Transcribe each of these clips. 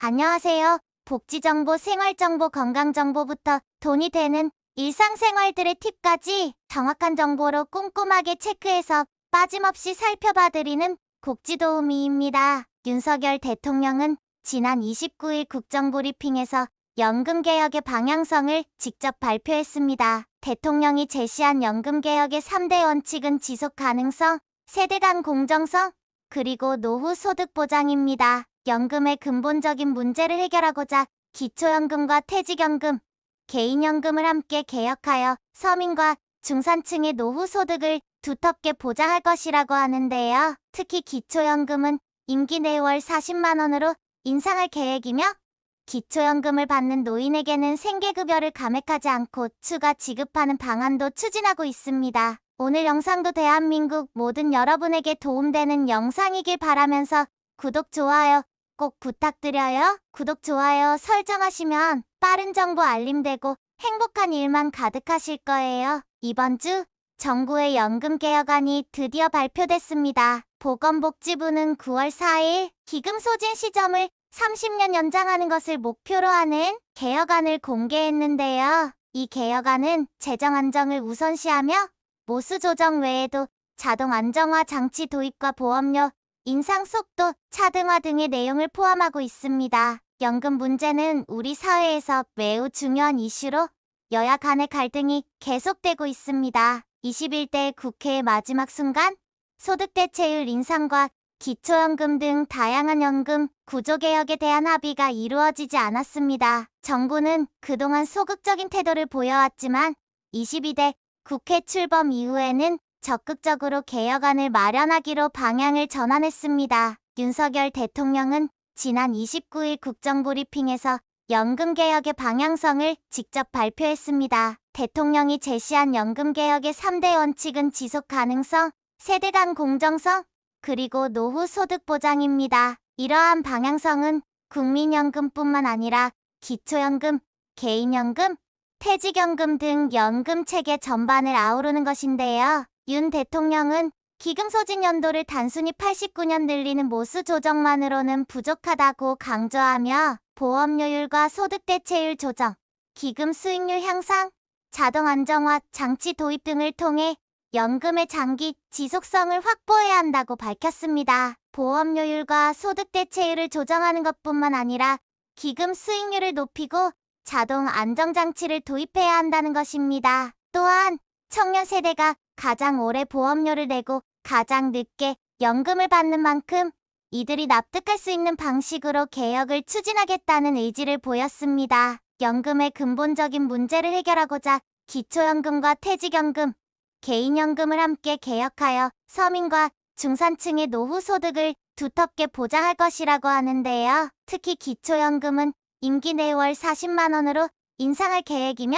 안녕하세요. 복지정보, 생활정보, 건강정보부터 돈이 되는 일상생활들의 팁까지 정확한 정보로 꼼꼼하게 체크해서 빠짐없이 살펴봐드리는 복지도우미입니다. 윤석열 대통령은 지난 29일 국정브리핑에서 연금개혁의 방향성을 직접 발표했습니다. 대통령이 제시한 연금개혁의 3대 원칙은 지속가능성, 세대 간 공정성, 그리고 노후 소득 보장입니다. 연금의 근본적인 문제를 해결하고자 기초연금과 퇴직연금, 개인연금을 함께 개혁하여 서민과 중산층의 노후 소득을 두텁게 보장할 것이라고 하는데요. 특히 기초연금은 임기 내 월 40만 원으로 인상할 계획이며 기초연금을 받는 노인에게는 생계급여를 감액하지 않고 추가 지급하는 방안도 추진하고 있습니다. 오늘 영상도 대한민국 모든 여러분에게 도움되는 영상이길 바라면서 구독, 좋아요 꼭 부탁드려요. 구독, 좋아요 설정하시면 빠른 정보 알림되고 행복한 일만 가득하실 거예요. 이번 주 정부의 연금개혁안이 드디어 발표됐습니다. 보건복지부는 9월 4일 기금 소진 시점을 30년 연장하는 것을 목표로 하는 개혁안을 공개했는데요. 이 개혁안은 재정 안정을 우선시하며 모수 조정 외에도 자동 안정화 장치 도입과 보험료 인상 속도 차등화 등의 내용을 포함하고 있습니다. 연금 문제는 우리 사회에서 매우 중요한 이슈로 여야 간의 갈등이 계속되고 있습니다. 21대 국회의 마지막 순간 소득 대체율 인상과 기초연금 등 다양한 연금 구조개혁에 대한 합의가 이루어지지 않았습니다. 정부는 그동안 소극적인 태도를 보여왔지만 22대 국회 출범 이후에는 적극적으로 개혁안을 마련하기로 방향을 전환했습니다. 윤석열 대통령은 지난 29일 국정브리핑에서 연금개혁의 방향성을 직접 발표했습니다. 대통령이 제시한 연금개혁의 3대 원칙은 지속가능성, 세대 간 공정성, 그리고 노후 소득 보장입니다. 이러한 방향성은 국민연금뿐만 아니라 기초연금, 개인연금, 퇴직연금 등 연금체계 전반을 아우르는 것인데요. 윤 대통령은 기금 소진 연도를 단순히 89년 늘리는 모수 조정만으로는 부족하다고 강조하며 보험료율과 소득 대체율 조정, 기금 수익률 향상, 자동 안정화 장치 도입 등을 통해 연금의 장기 지속성을 확보해야 한다고 밝혔습니다. 보험료율과 소득 대체율을 조정하는 것뿐만 아니라 기금 수익률을 높이고 자동 안정장치를 도입해야 한다는 것입니다. 또한 청년 세대가 가장 오래 보험료를 내고 가장 늦게 연금을 받는 만큼 이들이 납득할 수 있는 방식으로 개혁을 추진하겠다는 의지를 보였습니다. 연금의 근본적인 문제를 해결하고자 기초연금과 퇴직연금, 개인연금을 함께 개혁하여 서민과 중산층의 노후 소득을 두텁게 보장할 것이라고 하는데요. 특히 기초연금은 임기 내 월 40만 원으로 인상할 계획이며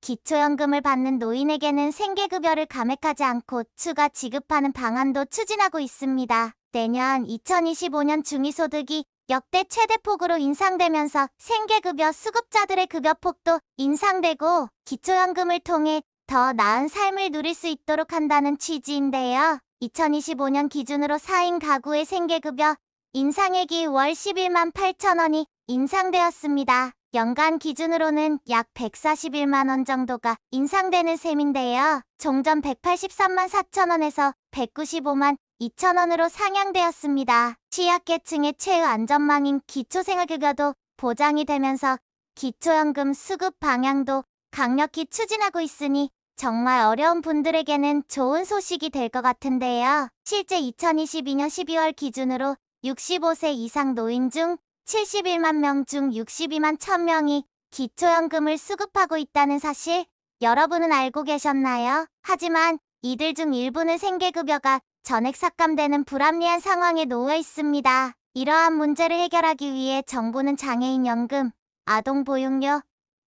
기초연금을 받는 노인에게는 생계급여를 감액하지 않고 추가 지급하는 방안도 추진하고 있습니다. 내년 2025년 중위소득이 역대 최대폭으로 인상되면서 생계급여 수급자들의 급여폭도 인상되고 기초연금을 통해 더 나은 삶을 누릴 수 있도록 한다는 취지인데요. 2025년 기준으로 4인 가구의 생계급여 인상액이 월 11만 8천 원이 인상되었습니다. 연간 기준으로는 약 141만 원 정도가 인상되는 셈인데요. 종전 183만 4천 원에서 195만 2천 원으로 상향되었습니다. 취약계층의 최후 안전망인 기초생활급여도 보장이 되면서 기초연금 수급 방향도 강력히 추진하고 있으니 정말 어려운 분들에게는 좋은 소식이 될 것 같은데요. 실제 2022년 12월 기준으로 65세 이상 노인 중 71만 명 중 62만 1,000명이 기초연금을 수급하고 있다는 사실 여러분은 알고 계셨나요? 하지만 이들 중 일부는 생계급여가 전액 삭감되는 불합리한 상황에 놓여 있습니다. 이러한 문제를 해결하기 위해 정부는 장애인연금, 아동보육료,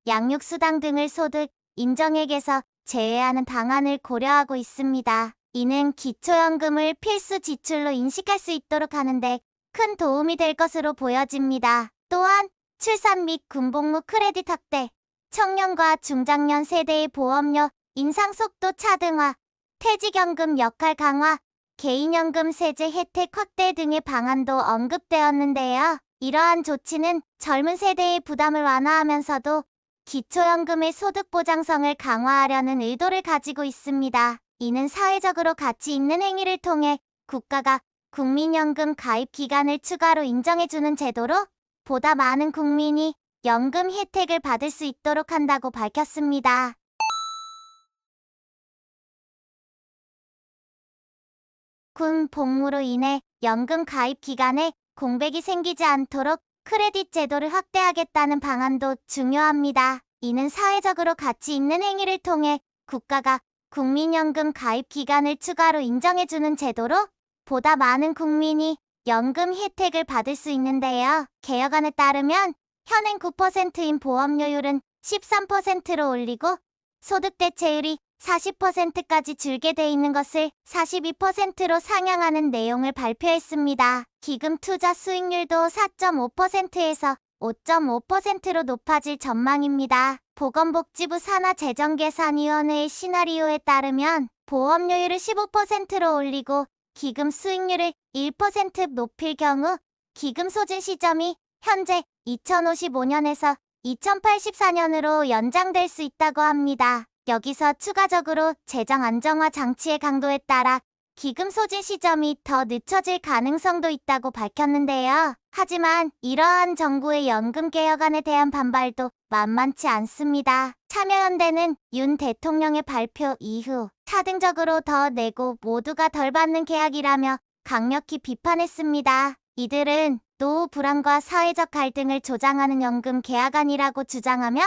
양육수당 등을 소득 인정액에서 제외하는 방안을 고려하고 있습니다. 이는 기초연금을 필수 지출로 인식할 수 있도록 하는데 큰 도움이 될 것으로 보여집니다. 또한 출산 및 군복무 크레딧 확대, 청년과 중장년 세대의 보험료 인상 속도 차등화, 퇴직연금 역할 강화, 개인연금 세제 혜택 확대 등의 방안도 언급되었는데요. 이러한 조치는 젊은 세대의 부담을 완화하면서도 기초연금의 소득 보장성을 강화하려는 의도를 가지고 있습니다. 이는 사회적으로 가치 있는 행위를 통해 국가가 국민연금 가입 기간을 추가로 인정해주는 제도로 보다 많은 국민이 연금 혜택을 받을 수 있도록 한다고 밝혔습니다. 군 복무로 인해 연금 가입 기간에 공백이 생기지 않도록 크레딧 제도를 확대하겠다는 방안도 중요합니다. 이는 사회적으로 가치 있는 행위를 통해 국가가 국민연금 가입 기간을 추가로 인정해주는 제도로 보다 많은 국민이 연금 혜택을 받을 수 있는데요. 개혁안에 따르면 현행 9%인 보험료율은 13%로 올리고 소득 대체율이 40%까지 줄게 돼 있는 것을 42%로 상향하는 내용을 발표했습니다. 기금 투자 수익률도 4.5%에서 5.5%로 높아질 전망입니다. 보건복지부 산하재정계산위원회의 시나리오에 따르면 보험료율을 15%로 올리고 기금 수익률을 1% 높일 경우 기금 소진 시점이 현재 2055년에서 2084년으로 연장될 수 있다고 합니다. 여기서 추가적으로 재정 안정화 장치의 강도에 따라 기금 소진 시점이 더 늦춰질 가능성도 있다고 밝혔는데요. 하지만 이러한 정부의 연금 개혁안에 대한 반발도 만만치 않습니다. 참여연대는 윤 대통령의 발표 이후 차등적으로 더 내고 모두가 덜 받는 계약이라며 강력히 비판했습니다. 이들은 노후 불안과 사회적 갈등을 조장하는 연금 개혁안이라고 주장하며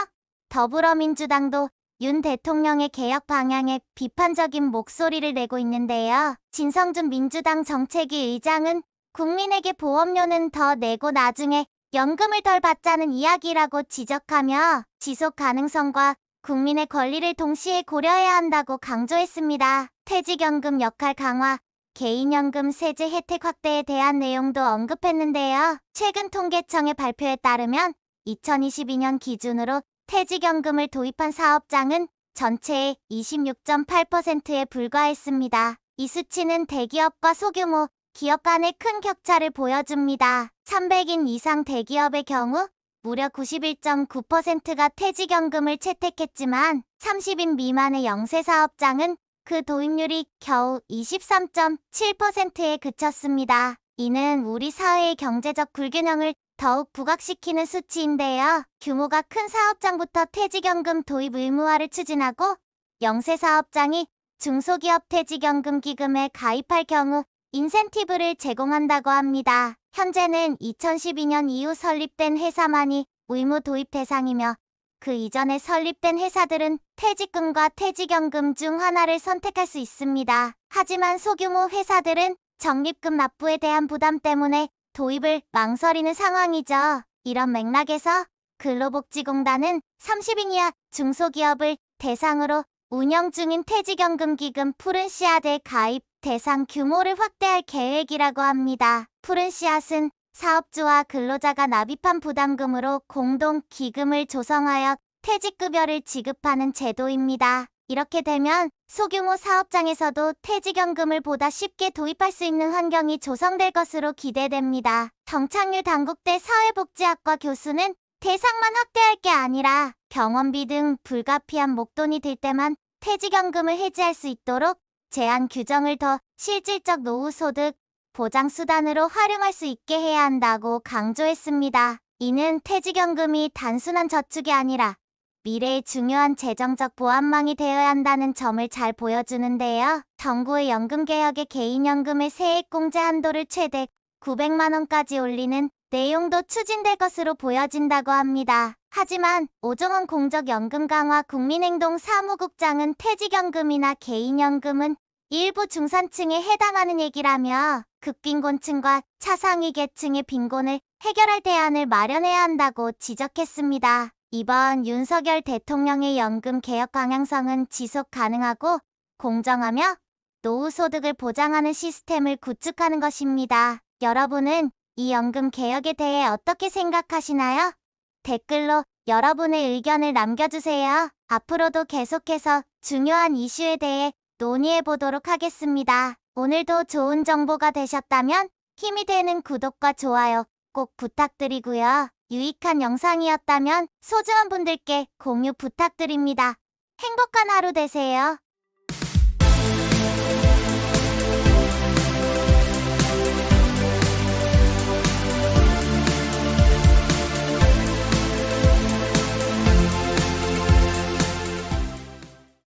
더불어민주당도 윤 대통령의 개혁 방향에 비판적인 목소리를 내고 있는데요. 진성준 민주당 정책위 의장은 국민에게 보험료는 더 내고 나중에 연금을 덜 받자는 이야기라고 지적하며 지속 가능성과 국민의 권리를 동시에 고려해야 한다고 강조했습니다. 퇴직연금 역할 강화, 개인연금 세제 혜택 확대에 대한 내용도 언급했는데요. 최근 통계청의 발표에 따르면 2022년 기준으로 퇴직연금을 도입한 사업장은 전체의 26.8%에 불과했습니다. 이 수치는 대기업과 소규모 기업 간의 큰 격차를 보여줍니다. 300인 이상 대기업의 경우 무려 91.9%가 퇴직연금을 채택했지만 30인 미만의 영세 사업장은 그 도입률이 겨우 23.7%에 그쳤습니다. 이는 우리 사회의 경제적 불균형을 더욱 부각시키는 수치인데요. 규모가 큰 사업장부터 퇴직연금 도입 의무화를 추진하고 영세 사업장이 중소기업 퇴직연금 기금에 가입할 경우 인센티브를 제공한다고 합니다. 현재는 2012년 이후 설립된 회사만이 의무 도입 대상이며 그 이전에 설립된 회사들은 퇴직금과 퇴직연금 중 하나를 선택할 수 있습니다. 하지만 소규모 회사들은 적립금 납부에 대한 부담 때문에 도입을 망설이는 상황이죠. 이런 맥락에서 근로복지공단은 30인 이하 중소기업을 대상으로 운영 중인 퇴직연금 기금 푸른씨앗의 가입 대상 규모를 확대할 계획이라고 합니다. 푸른씨앗은 사업주와 근로자가 납입한 부담금으로 공동 기금을 조성하여 퇴직급여를 지급하는 제도입니다. 이렇게 되면 소규모 사업장에서도 퇴직연금을 보다 쉽게 도입할 수 있는 환경이 조성될 것으로 기대됩니다. 정창률 단국대 사회복지학과 교수는 대상만 확대할 게 아니라 병원비 등 불가피한 목돈이 들 때만 퇴직연금을 해지할 수 있도록 제한 규정을 더 실질적 노후소득 보장수단으로 활용할 수 있게 해야 한다고 강조했습니다. 이는 퇴직연금이 단순한 저축이 아니라 미래의 중요한 재정적 보안망이 되어야 한다는 점을 잘 보여주는데요. 정부의 연금개혁에 개인연금의 세액공제 한도를 최대 900만 원까지 올리는 내용도 추진될 것으로 보여진다고 합니다. 하지만 오종원 공적연금 강화 국민행동 사무국장은 퇴직연금이나 개인연금은 일부 중산층에 해당하는 얘기라며 극빈곤층과 차상위 계층의 빈곤을 해결할 대안을 마련해야 한다고 지적했습니다. 이번 윤석열 대통령의 연금 개혁 방향성은 지속 가능하고 공정하며 노후소득을 보장하는 시스템을 구축하는 것입니다. 여러분은 이 연금 개혁에 대해 어떻게 생각하시나요? 댓글로 여러분의 의견을 남겨주세요. 앞으로도 계속해서 중요한 이슈에 대해 논의해 보도록 하겠습니다. 오늘도 좋은 정보가 되셨다면 힘이 되는 구독과 좋아요 꼭 부탁드리고요. 유익한 영상이었다면 소중한 분들께 공유 부탁드립니다. 행복한 하루 되세요.